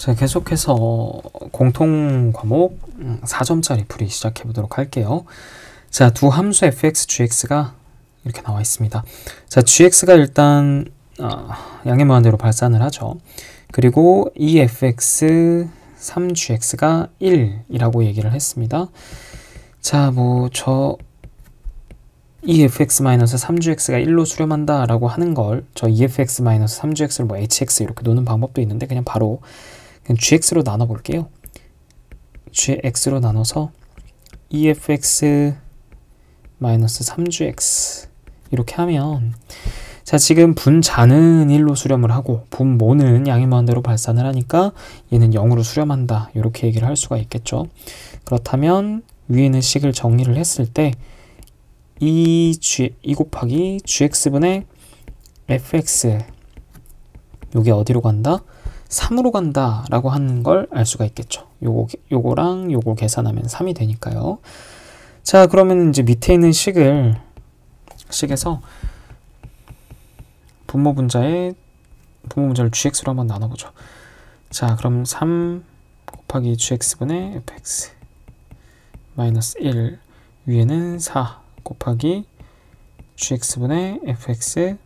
자, 계속해서 공통 과목 4점짜리 풀이 시작해 보도록 할게요. 자, 두 함수 fx, gx가 이렇게 나와 있습니다. 자, gx가 일단 양의 무한대로 발산을 하죠. 그리고 2fx, 3gx가 1이라고 얘기를 했습니다. 자, 뭐 저 2fx-3gx가 1로 수렴한다 라고 하는 걸 저 2fx-3gx를 뭐 hx 이렇게 노는 방법도 있는데 그냥 바로 gx로 나눠 볼게요. gx로 나눠서 2fx-3gx 이렇게 하면, 자, 지금 분자는 1로 수렴을 하고 분모는 양의 무한대로 발산을 하니까 얘는 0으로 수렴한다, 이렇게 얘기를 할 수가 있겠죠. 그렇다면 위에 있는 식을 정리를 했을 때 2 곱하기 gx분의 fx, 요게 어디로 간다? 3으로 간다 라고 하는 걸 알 수가 있겠죠. 요거랑 요거 계산하면 3이 되니까요. 자, 그러면 이제 밑에 있는 식에서 분모분자를 gx로 한번 나눠보죠. 자, 그럼 3 곱하기 gx분의 fx 마이너스 1, 위에는 4 곱하기 gx분의 fx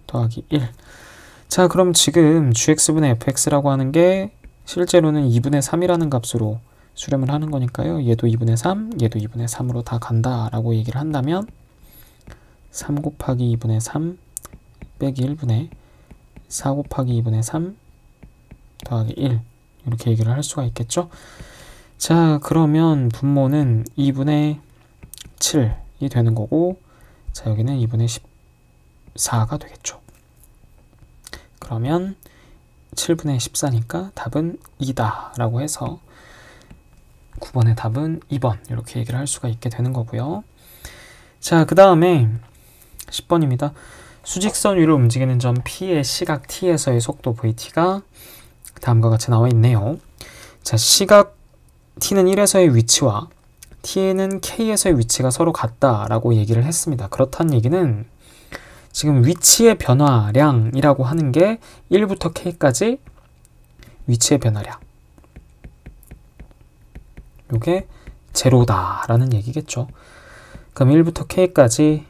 더하기 1. 자, 그럼 지금 gx분의 fx라고 하는 게 실제로는 2분의 3이라는 값으로 수렴을 하는 거니까요. 얘도 2분의 3, 얘도 2분의 3으로 다 간다라고 얘기를 한다면 3 곱하기 2분의 3 빼기 1분의 4 곱하기 2분의 3 더하기 1, 이렇게 얘기를 할 수가 있겠죠. 자, 그러면 분모는 2분의 7이 되는 거고, 자, 여기는 2분의 14가 되겠죠. 그러면 7분의 14니까 답은 2다 라고 해서 9번의 답은 2번, 이렇게 얘기를 할 수가 있게 되는 거고요. 자, 그 다음에 10번입니다. 수직선 위로 움직이는 점 P의 시각 T에서의 속도 VT가 다음과 같이 나와 있네요. 자, 시각 T는 1에서의 위치와 T는 K에서의 위치가 서로 같다라고 얘기를 했습니다. 그렇다는 얘기는 지금 위치의 변화량이라고 하는 게 1부터 K까지 위치의 변화량, 요게 제로다라는 얘기겠죠. 그럼 1부터 K까지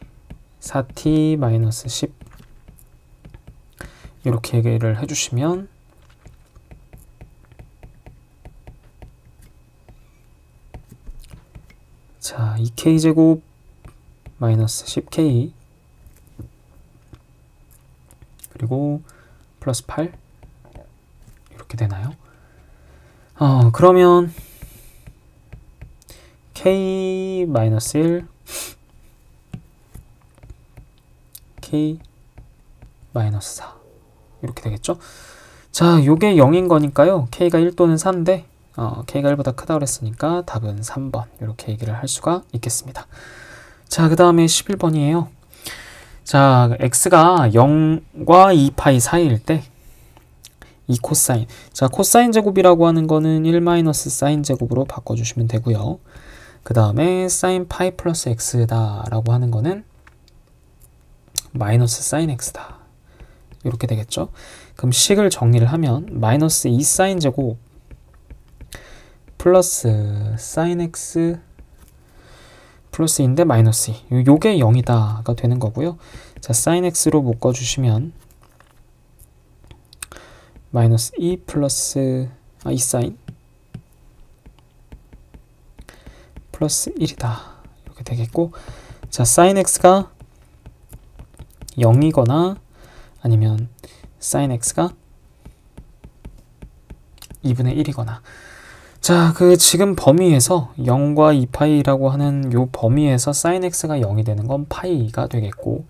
4t-10 이렇게 얘기를 해주시면, 자, 2k제곱 마이너스 10k 그리고 플러스 8 이렇게 되나요? 그러면 k 마이너스 1 k 마이너스 4 이렇게 되겠죠? 자, 요게 0인 거니까요. k가 1 또는 4인데 k가 1보다 크다고 그랬으니까 답은 3번, 이렇게 얘기를 할 수가 있겠습니다. 자, 그 다음에 11번이에요. 자, x가 0과 2파이 사이일 때 이 코사인, 자, 코사인 제곱이라고 하는 거는 1 마이너스 사인 제곱으로 바꿔주시면 되고요. 그 다음에 사인 파이 플러스 x다 라고 하는 거는 마이너스 사인 x다, 이렇게 되겠죠. 그럼 식을 정리를 하면 마이너스 2 사인 제곱 플러스 사인 x 플러스 2인데 마이너스 2, 요게 0이다가 되는 거고요. 자, 사인 x로 묶어주시면 마이너스 2 플러스 2 사인 플러스 1이다, 이렇게 되겠고, 자, 사인 x가 0이거나 아니면 사인 x가 2분의 1이거나, 자, 그 지금 범위에서 0과 2파이라고 하는 요 범위에서 sin x가 0이 되는 건 파이가 되겠고,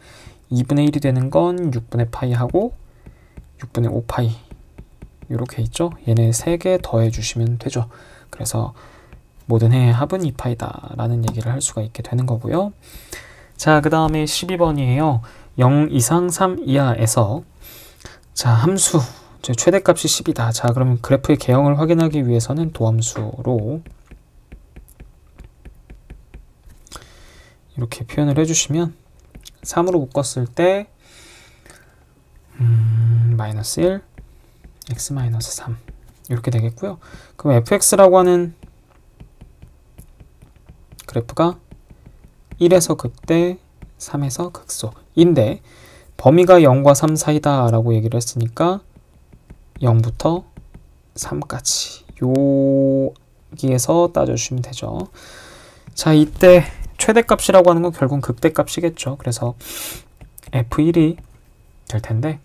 2분의 1이 되는 건 6분의 파이하고 6분의 5파이 이렇게 있죠. 얘네 3개 더해 주시면 되죠. 그래서 모든 해의 합은 2파이다 라는 얘기를 할 수가 있게 되는 거고요. 자, 그 다음에 12번이에요. 0 이상 3 이하에서, 자, 함수 최대값이 10이다. 자, 그럼 그래프의 개형을 확인하기 위해서는 도함수로 이렇게 표현을 해주시면 3으로 묶었을 때 마이너스 1, x 마이너스 3 이렇게 되겠고요. 그럼 fx라고 하는 그래프가 1에서 극대, 3에서 극소인데 범위가 0과 3 사이다 라고 얘기를 했으니까 0부터 3까지 여기에서 따져주시면 되죠. 자, 이때 최대값이라고 하는 건 결국은 극대값이겠죠. 그래서 f1이 될 텐데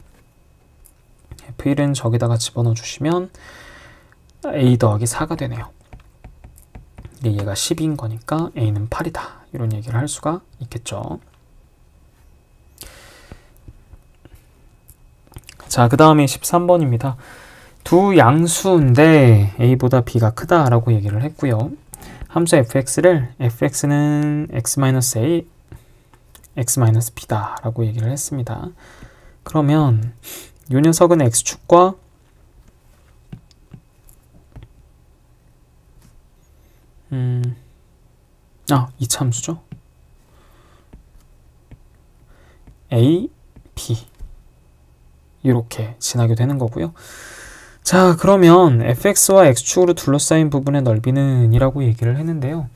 f1은 저기다가 집어넣어 주시면 a 더하기 4가 되네요. 얘가 10인 거니까 a는 8이다. 이런 얘기를 할 수가 있겠죠. 자, 그 다음에 13번입니다. 두 양수인데 a보다 b가 크다라고 얘기를 했고요. 함수 fx를 fx는 x-a, x-b다 라고 얘기를 했습니다. 그러면 이 녀석은 x축과 이차함수죠. a, b 이렇게 지나게 되는 거고요. 자, 그러면 fx와 x축으로 둘러싸인 부분의 넓이는 이라고 얘기를 했는데요.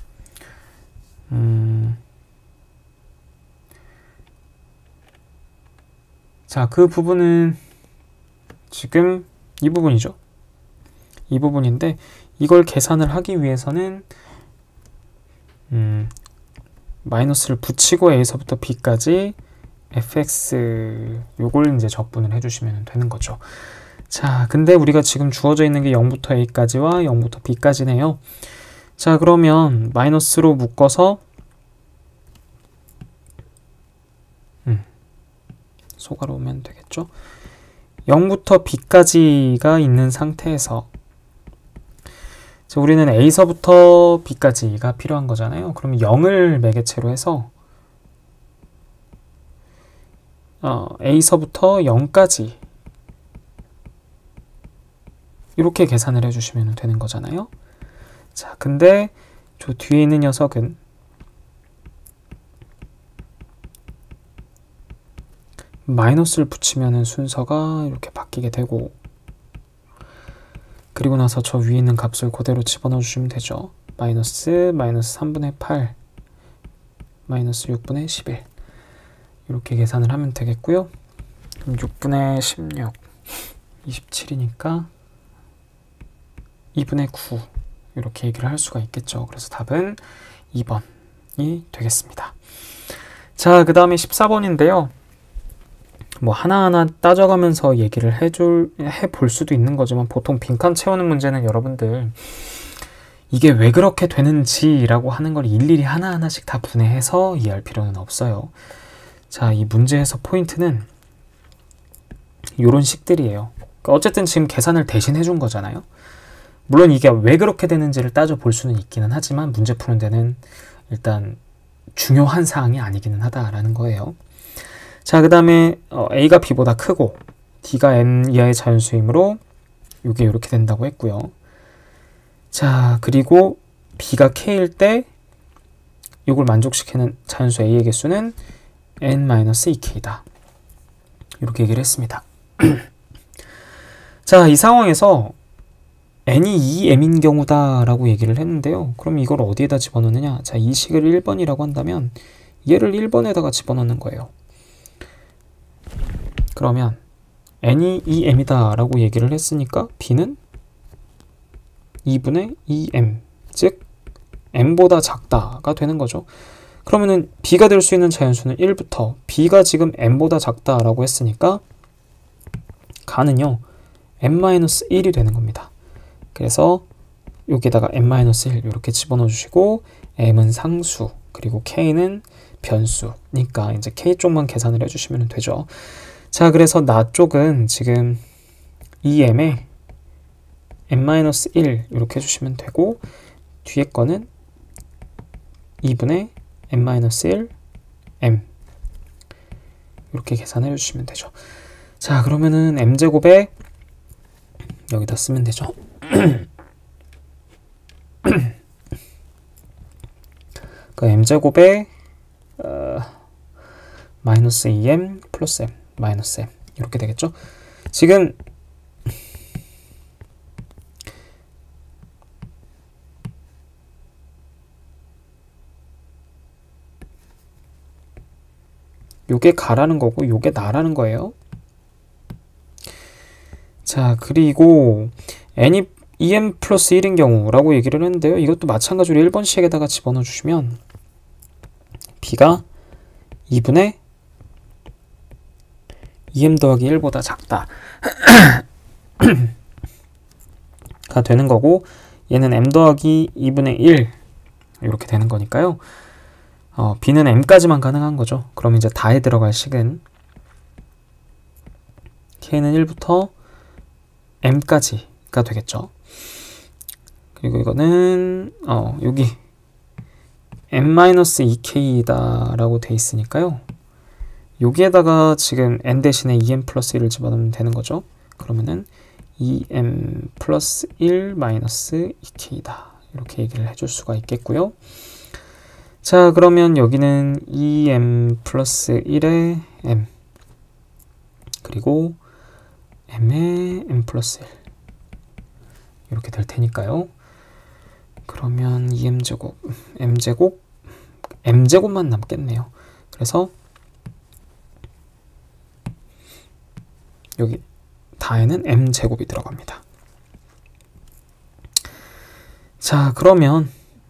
자, 그 부분은 지금 이 부분이죠. 이 부분인데 이걸 계산을 하기 위해서는 마이너스를 붙이고 a서부터 b까지 fx 요걸 이제 적분을 해주시면 되는 거죠. 자, 근데 우리가 지금 주어져 있는 게 0부터 a까지와 0부터 b까지네요. 자, 그러면 마이너스로 묶어서 속아놓으면 되겠죠. 0부터 b까지가 있는 상태에서 자, 우리는 a서부터 b까지가 필요한 거잖아요. 그럼 0을 매개체로 해서 a서부터 0까지 이렇게 계산을 해주시면 되는 거잖아요. 자, 근데 저 뒤에 있는 녀석은 마이너스를 붙이면 순서가 이렇게 바뀌게 되고 그리고 나서 저 위에 있는 값을 그대로 집어넣어 주시면 되죠. 마이너스 3분의 8 마이너스 6분의 11 이렇게 계산을 하면 되겠고요. 그럼 6분의 16 27이니까 2분의 9 이렇게 얘기를 할 수가 있겠죠. 그래서 답은 2번이 되겠습니다. 자, 그 다음에 14번인데요. 뭐 하나하나 따져가면서 얘기를 해볼 수도 있는 거지만 보통 빈칸 채우는 문제는 여러분들 이게 왜 그렇게 되는지라고 하는 걸 일일이 하나하나씩 다 분해해서 이해할 필요는 없어요. 자, 이 문제에서 포인트는 이런 식들이에요. 그러니까 어쨌든 지금 계산을 대신 해준 거잖아요. 물론 이게 왜 그렇게 되는지를 따져볼 수는 있기는 하지만 문제 푸는 데는 일단 중요한 사항이 아니기는 하다라는 거예요. 자, 그 다음에 a가 b보다 크고 d가 n 이하의 자연수이므로 이게 이렇게 된다고 했고요. 자, 그리고 b가 k일 때 이걸 만족시키는 자연수 a의 개수는 n-2k다. 이렇게 얘기를 했습니다. 자, 이 상황에서 n이 2m인 경우다 라고 얘기를 했는데요. 그럼 이걸 어디에다 집어넣느냐? 자, 이 식을 1번이라고 한다면 얘를 1번에다가 집어넣는 거예요. 그러면 n이 2m이다 라고 얘기를 했으니까 b는 2분의 2m, 즉 m보다 작다가 되는 거죠. 그러면은 b가 될 수 있는 자연수는 1부터 b가 지금 m보다 작다라고 했으니까 가는요 m-1이 되는 겁니다. 그래서 여기다가 m-1 이렇게 집어넣어 주시고 m은 상수 그리고 k는 변수니까 이제 k 쪽만 계산을 해주시면 되죠. 자, 그래서 나 쪽은 지금 2m에 m-1 이렇게 해주시면 되고 뒤에 거는 2분의 m-1 m 이렇게 계산해 주시면 되죠. 자, 그러면은 m제곱에 여기다 쓰면 되죠. 그 m제곱에 마이너스 2m 플러스 m 마이너스 m 이렇게 되겠죠. 지금 요게 가라는 거고 요게 나라는 거예요. 자, 그리고 n이 em 플러스 1인 경우라고 얘기를 했는데요. 이것도 마찬가지로 1번 식에다가 집어넣어 주시면 b가 2분의 em 더하기 1보다 작다 가 되는 거고, 얘는 m 더하기 2분의 1 이렇게 되는 거니까요. b는 m까지만 가능한 거죠. 그럼 이제 다에 들어갈 식은 k는 1부터 m까지가 되겠죠. 그리고 이거는 여기 m-2k다 라고 돼 있으니까요. 여기에다가 지금 n 대신에 2m 플러스 1을 집어넣으면 되는 거죠. 그러면은 2m 플러스 1 마이너스 2k다 이렇게 얘기를 해줄 수가 있겠고요. 자, 그러면 여기는 2m 플러스 1의 m 그리고 m의 m 플러스 1 이렇게 될 테니까요. 그러면 2m제곱, m제곱, m제곱만 남겠네요. 그래서 여기 다에는 m제곱이 들어갑니다. 자, 그러면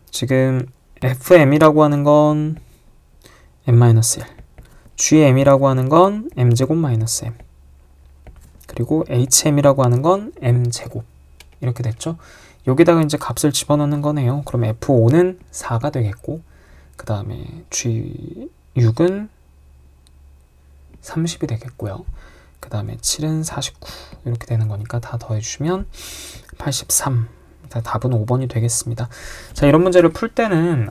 지금 fm이라고 하는 건 m-1, gm이라고 하는 건 m제곱 마이너스 m, 그리고 hm이라고 하는 건 m제곱 이렇게 됐죠. 여기다가 이제 값을 집어넣는 거네요. 그럼 f5는 4가 되겠고, 그 다음에 g6은 30이 되겠고요. 그 다음에 7은 49 이렇게 되는 거니까 다 더해주시면 83. 답은 5번이 되겠습니다. 자, 이런 문제를 풀 때는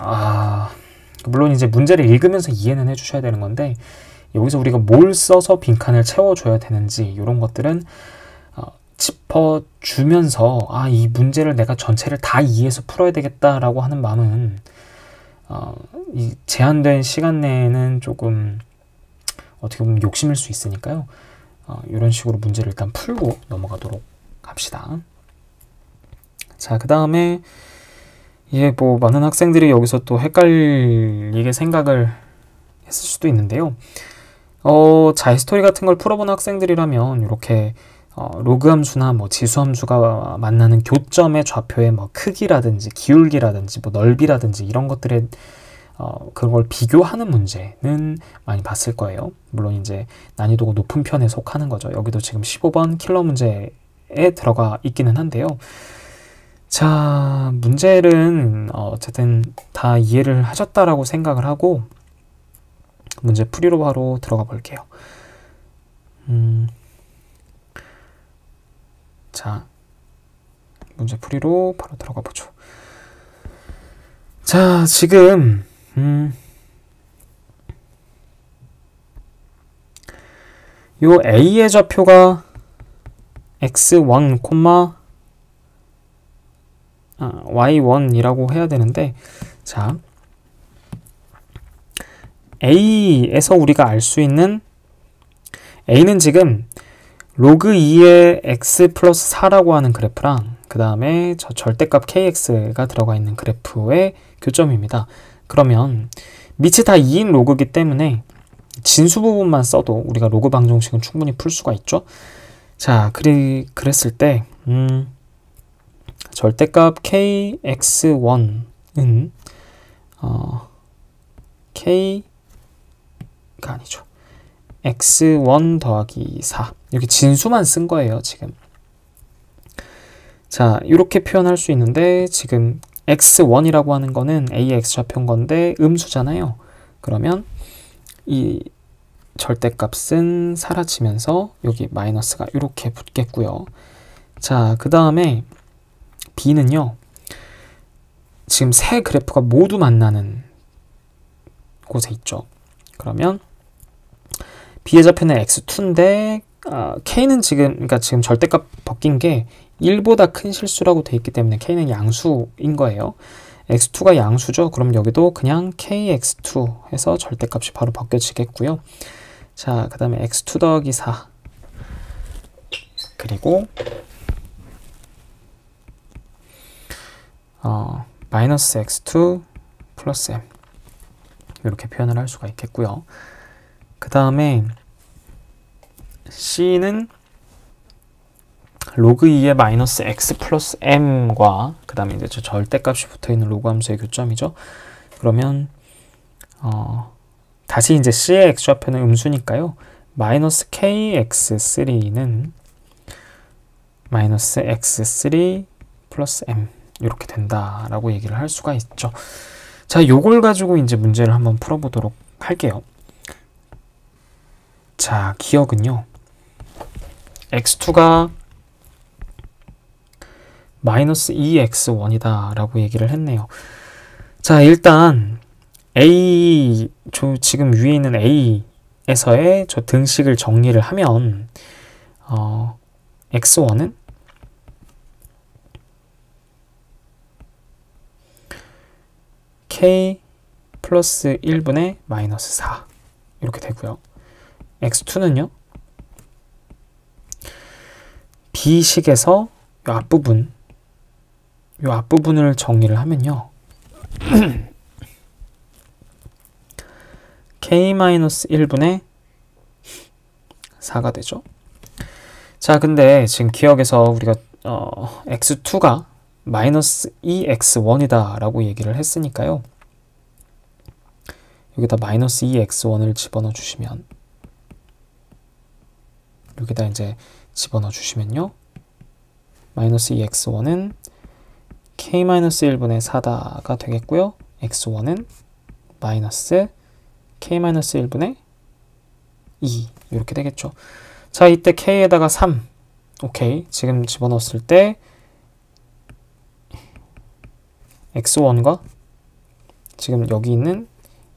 물론 이제 문제를 읽으면서 이해는 해주셔야 되는 건데, 여기서 우리가 뭘 써서 빈칸을 채워줘야 되는지 이런 것들은 짚어주면서 이 문제를 내가 전체를 다 이해해서 풀어야 되겠다라고 하는 마음은 이 제한된 시간 내에는 조금 어떻게 보면 욕심일 수 있으니까요. 이런 식으로 문제를 일단 풀고 넘어가도록 합시다. 자, 그 다음에 이게 뭐 많은 학생들이 여기서 또 헷갈리게 생각을 했을 수도 있는데요. 자, 히스토리 같은 걸 풀어본 학생들이라면 이렇게 로그 함수나 뭐 지수 함수가 만나는 교점의 좌표의 뭐 크기라든지 기울기라든지 뭐 넓이라든지 이런 것들의 그걸 비교하는 문제는 많이 봤을 거예요. 물론 이제 난이도가 높은 편에 속하는 거죠. 여기도 지금 15번 킬러 문제에 들어가 있기는 한데요. 자, 문제는 어쨌든 다 이해를 하셨다라고 생각을 하고 문제 풀이로 바로 들어가 볼게요. 자, 문제 풀이로 바로 들어가 보죠. 자, 지금 요 A의 좌표가 x1, y1이라고 해야 되는데, 자, A에서 우리가 알 수 있는 A는 지금 로그 2의 x 플러스 4라고 하는 그래프랑 그 다음에 저 절대값 kx가 들어가 있는 그래프의 교점입니다. 그러면 밑이 다 2인 로그이기 때문에 진수 부분만 써도 우리가 로그 방정식은 충분히 풀 수가 있죠. 자, 그랬을 때 절대값 kx1은 k가 아니죠. x1 더하기 4 이렇게 진수만 쓴 거예요, 지금. 자, 이렇게 표현할 수 있는데 지금 x1이라고 하는 거는 a의 x좌표인 건데 음수잖아요. 그러면 이 절대값은 사라지면서 여기 마이너스가 이렇게 붙겠고요. 자, 그 다음에 b는요, 지금 세 그래프가 모두 만나는 곳에 있죠. 그러면 b의 좌표는 x2인데 k는 그러니까 지금 절대값 바뀐 게 1보다 큰 실수라고 돼 있기 때문에 k는 양수인 거예요. x2가 양수죠. 그럼 여기도 그냥 kx2 해서 절대값이 바로 바뀌어지겠고요. 자, 그 다음에 x2 더하기 4 그리고 마이너스 x2 플러스 m 이렇게 표현을 할 수가 있겠고요. 그 다음에 C는 로그 2의 마이너스 x 플러스 m과 그 다음에 이제 저 절대값이 붙어있는 로그 함수의 교점이죠. 그러면 다시 이제 C의 x좌표는 음수니까요. 마이너스 kx3는 마이너스 x3 플러스 m 이렇게 된다라고 얘기를 할 수가 있죠. 자, 요걸 가지고 이제 문제를 한번 풀어보도록 할게요. 자, 기억은요. x2가 마이너스 2x1이다 라고 얘기를 했네요. 자, 일단 지금 위에 있는 A에서의 저 등식을 정리를 하면 x1은 k 플러스 1분의 마이너스 4 이렇게 되고요. x2는요. B식에서 이 앞부분을 정리를 하면요. k-1분의 4가 되죠. 자, 근데 지금 기억에서 우리가 x2가 마이너스 2x1이다 라고 얘기를 했으니까요. 여기다 마이너스 2x1을 집어넣어 주시면 여기다 이제 집어넣어 주시면요. 마이너스 2x1은 k-1분의 4다가 되겠고요. x1은 마이너스 k-1분의 2 이렇게 되겠죠. 자, 이때 k에다가 3 오케이. 지금 집어넣었을 때 x1과 지금 여기 있는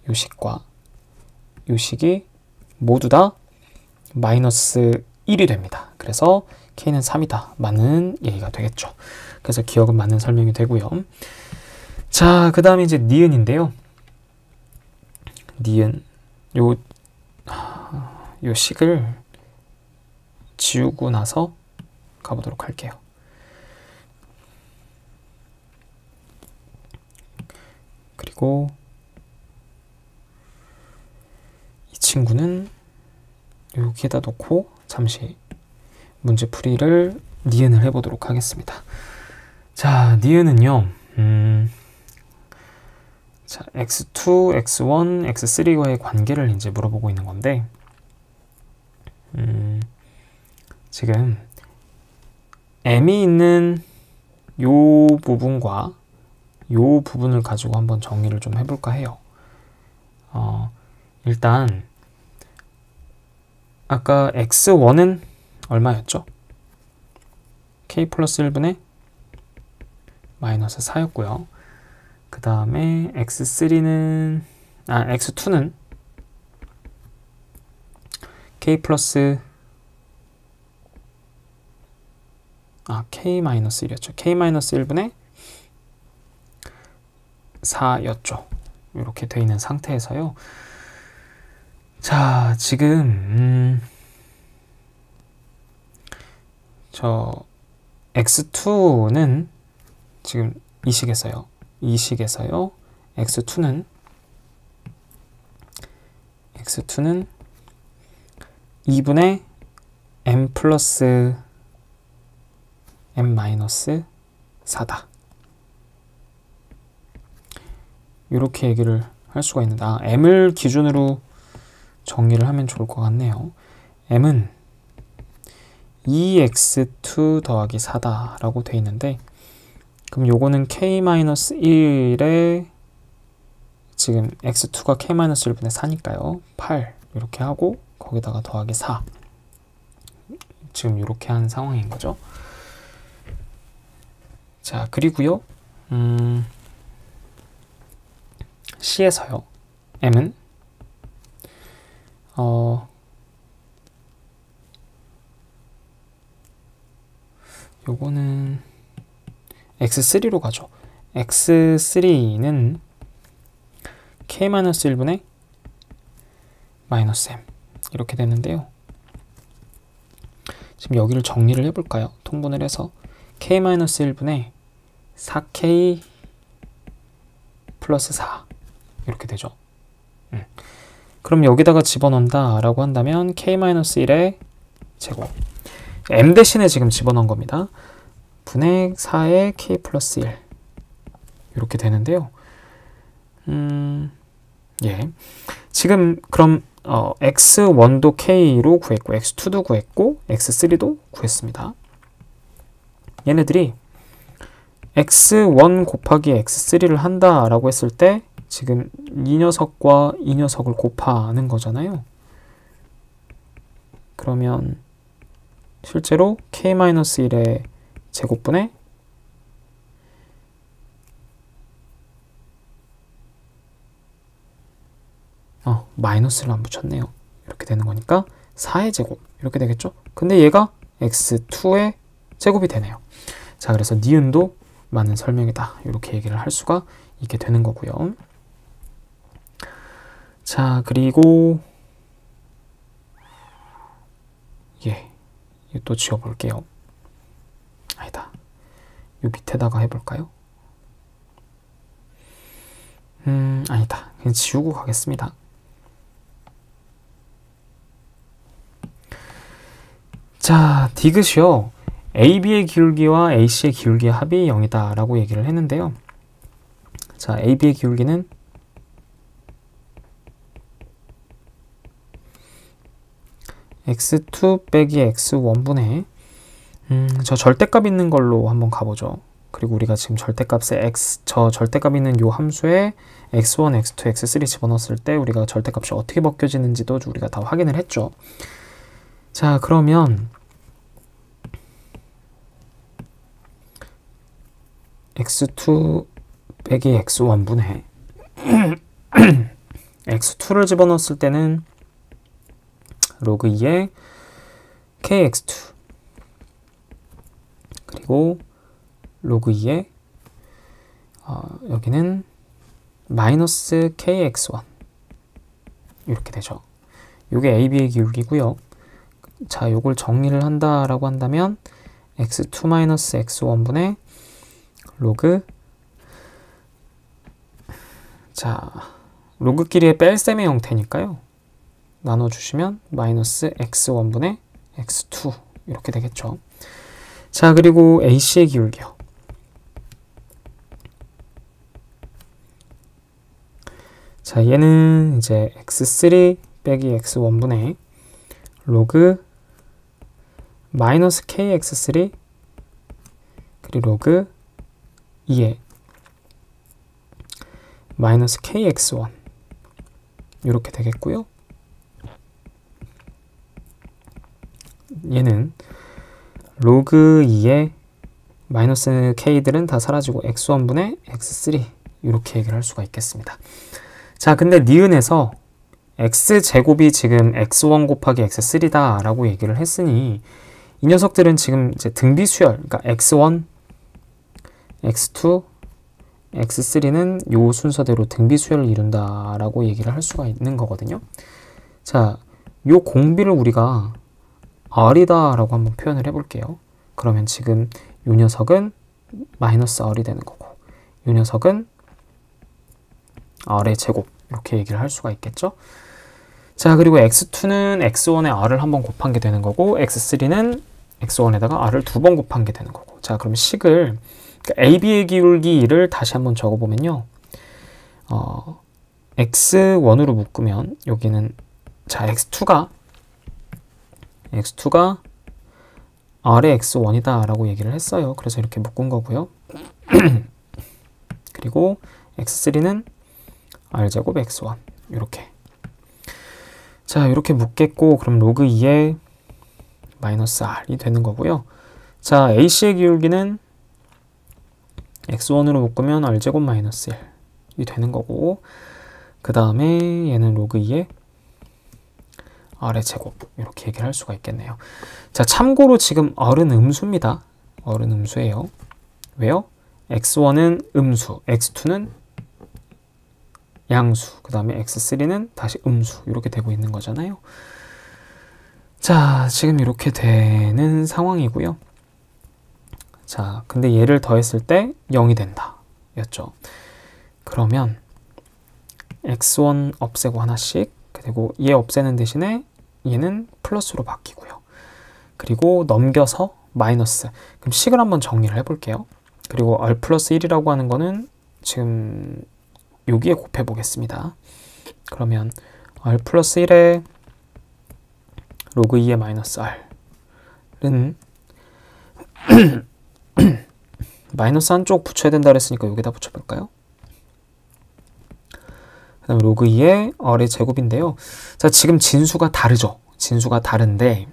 요 식과 요 식이 모두 다 마이너스 1이 됩니다. 그래서 k는 3이다. 맞는 얘기가 되겠죠. 그래서 기억은 맞는 설명이 되고요. 자, 그 다음에 이제 니은인데요. 니은 요 식을 지우고 나서 가보도록 할게요. 그리고 이 친구는 여기에다 놓고 잠시 문제풀이를 니은을 해보도록 하겠습니다. 자, 니은은요. 자, x2, x1, x3과의 관계를 이제 물어보고 있는 건데 지금 m이 있는 요 부분과 요 부분을 가지고 한번 정리를 좀 해볼까 해요. 일단 아까 x1은 얼마였죠? k 플러스 1분의 마이너스 4였고요. 그 다음에 x2는 k 플러스 k 마이너스 1이었죠. k 마이너스 1분의 4였죠. 이렇게 되어 있는 상태에서요. 자, 지금 저 x2는 지금 이 식에서요. x2는 2분의 m 플러스 m 마이너스 4다. 이렇게 얘기를 할 수가 있는데 m을 기준으로 정리를 하면 좋을 것 같네요. m은 2x2 더하기 4다 라고 되어 있는데 그럼 요거는 k-1에 지금 x2가 k-1분의 4니까요. 8 이렇게 하고 거기다가 더하기 4 지금 이렇게 한 상황인 거죠. 자, 그리고요. C에서요. M은 요거는 x3로 가죠. x3는 k-1분의 마이너스 m 이렇게 되는데요. 지금 여기를 정리를 해볼까요? 통분을 해서 k-1분의 4k 플러스 4 이렇게 되죠. 그럼 여기다가 집어넣는다 라고 한다면 k-1의 제곱 m 대신에 지금 집어넣은 겁니다. 분의 4의 k 플러스 1 이렇게 되는데요. 예. 지금 그럼 x1도 k로 구했고 x2도 구했고 x3도 구했습니다. 얘네들이 x1 곱하기 x3를 한다 라고 했을 때 지금 이 녀석과 이 녀석을 곱하는 거잖아요. 그러면 실제로 k-1의 제곱분에 마이너스를 안 붙였네요. 이렇게 되는 거니까 4의 제곱 이렇게 되겠죠. 근데 얘가 x2의 제곱이 되네요. 자, 그래서 니은도 맞는 설명이다 이렇게 얘기를 할 수가 있게 되는 거고요. 자, 그리고 또 지워볼게요. 아니다, 요 밑에다가 해볼까요? 아니다, 그냥 지우고 가겠습니다. 자, 디귿이요. AB의 기울기와 AC의 기울기의 합이 0이다 라고 얘기를 했는데요. 자, AB의 기울기는 x2 빼기 x1분의 저 절대값 있는 걸로 한번 가보죠. 그리고 우리가 지금 절대값에 저 절대값 있는 요 함수에 x1, x2, x3 집어넣었을 때 우리가 절대값이 어떻게 벗겨지는지도 우리가 다 확인을 했죠. 자, 그러면 x2 빼기 x1분의 x2를 집어넣었을 때는 로그 2의 kx2 그리고 로그 2의 여기는 마이너스 kx1 이렇게 되죠. 요게 AB의 기울기고요. 자, 요걸 정리를 한다라고 한다면 x2 마이너스 x1분의 로그, 자, 로그끼리의 뺄셈의 형태니까요. 나눠주시면 마이너스 x1분의 x2 이렇게 되겠죠. 자, 그리고 AC의 기울기요. 자, 얘는 이제 x3 빼기 x1분의 로그 마이너스 kx3 그리고 로그 2의 마이너스 kx1 이렇게 되겠고요. 얘는 로그 2의 마이너스 k들은 다 사라지고 x1분의 x3 이렇게 얘기를 할 수가 있겠습니다. 자, 근데 니은에서 x제곱이 지금 x1 곱하기 x3다 라고 얘기를 했으니 이 녀석들은 지금 이제 등비수열, 그러니까 x1, x2, x3는 요 순서대로 등비수열을 이룬다 라고 얘기를 할 수가 있는 거거든요. 자, 요 공비를 우리가 R이다 라고 한번 표현을 해볼게요. 그러면 지금 요 녀석은 마이너스 R이 되는 거고 요 녀석은 R의 제곱 이렇게 얘기를 할 수가 있겠죠. 자, 그리고 x2는 x1에 R을 한번 곱한 게 되는 거고 x3는 x1에다가 R을 두 번 곱한 게 되는 거고. 자, 그럼 식을 그러니까 AB의 기울기를 다시 한번 적어보면요. x1으로 묶으면 여기는 자 x2가 R의 x1이다 라고 얘기를 했어요. 그래서 이렇게 묶은 거고요. 그리고 x3는 R제곱 x1 이렇게. 자, 이렇게 묶겠고 그럼 로그 2의 마이너스 R이 되는 거고요. 자, AC의 기울기는 x1으로 묶으면 R제곱 마이너스 1이 되는 거고 그 다음에 얘는 로그 2의 R의 제곱 이렇게 얘기를 할 수가 있겠네요. 자, 참고로 지금 R은 음수입니다. R은 음수예요. 왜요? x1은 음수, x2는 양수, 그 다음에 x3는 다시 음수 이렇게 되고 있는 거잖아요. 자, 지금 이렇게 되는 상황이고요. 자, 근데 얘를 더했을 때 0이 된다 였죠. 그러면 x1 없애고 하나씩 그리고 얘 없애는 대신에 얘는 플러스로 바뀌고요. 그리고 넘겨서 마이너스. 그럼 식을 한번 정리를 해볼게요. 그리고 얼 플러스 1이라고 하는 거는 지금 여기에 곱해 보겠습니다. 그러면 얼 플러스 1에 로그 2의 마이너스 r은 마이너스 한쪽 붙여야 된다 그랬으니까 여기다 붙여볼까요? 그 다음에 로그 2의 얼의 제곱인데요. 자, 지금 진수가 다르죠? 진수가 다른데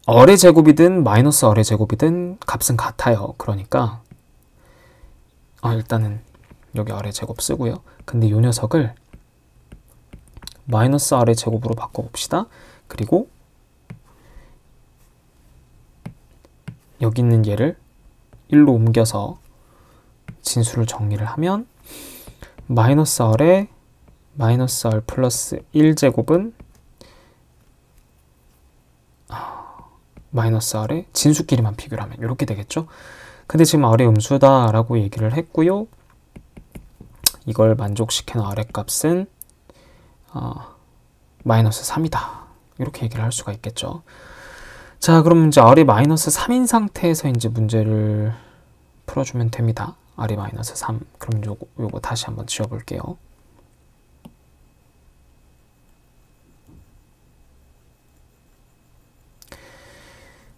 얼의 제곱이든 마이너스 얼의 제곱이든 값은 같아요. 그러니까 일단은 여기 얼의 제곱 쓰고요. 근데 이 녀석을 마이너스 r의 제곱으로 바꿔봅시다. 그리고 여기 있는 얘를 1로 옮겨서 진수를 정리를 하면 마이너스 r에 마이너스 r 플러스 1제곱은 마이너스 r에 진수끼리만 비교를 하면 이렇게 되겠죠. 근데 지금 r의 음수다 라고 얘기를 했고요. 이걸 만족시키는 r의 값은 마이너스 3이다. 이렇게 얘기를 할 수가 있겠죠. 자, 그럼 이제 r이 마이너스 3인 상태에서 이제 문제를 풀어주면 됩니다. r이 마이너스 3. 그럼 요거 다시 한번 지워볼게요.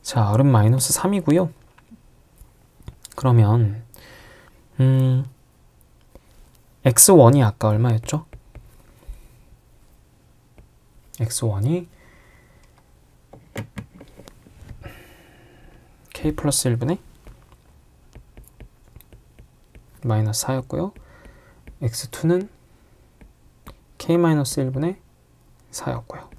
자, r은 마이너스 3이고요. 그러면 x1이 아까 얼마였죠? x1이 k 플러스 1분의 마이너스 4였고요. x2는 k 마이너스 1분의 4였고요.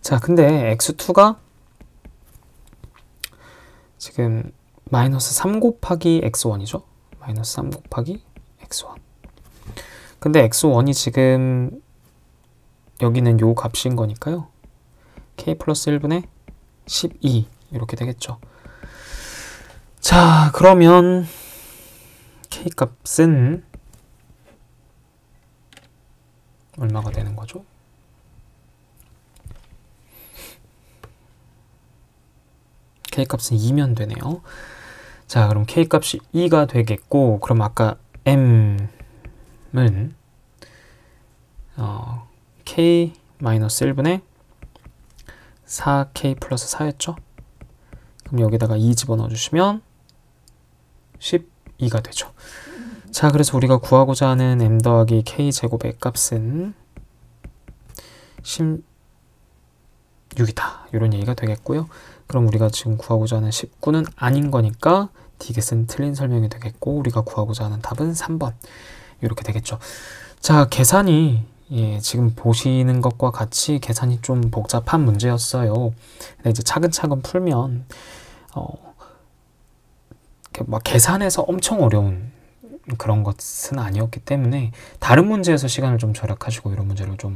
자, 근데 x2가 지금 마이너스 3 곱하기 x1이죠. 마이너스 3 곱하기 x1. 근데 x1이 지금 여기는 요 값인 거니까요. k 플러스 1분의 12 이렇게 되겠죠. 자, 그러면 k 값은 얼마가 되는 거죠? k 값은 2면 되네요. 자, 그럼 k 값이 2가 되겠고, 그럼 아까 m은 k 마이너스 1분의 4k 플러스 4였죠? 그럼 여기다가 2 집어넣어 주시면 12가 되죠. 자, 그래서 우리가 구하고자 하는 m 더하기 k 제곱의 값은 16이다. 이런 얘기가 되겠고요. 그럼 우리가 지금 구하고자 하는 19는 아닌 거니까 디귿은 틀린 설명이 되겠고, 우리가 구하고자 하는 답은 3번 이렇게 되겠죠. 자, 계산이 지금 보시는 것과 같이 계산이 좀 복잡한 문제였어요. 근데 이제 차근차근 풀면 막 계산해서 엄청 어려운 그런 것은 아니었기 때문에 다른 문제에서 시간을 좀 절약하시고 이런 문제를 좀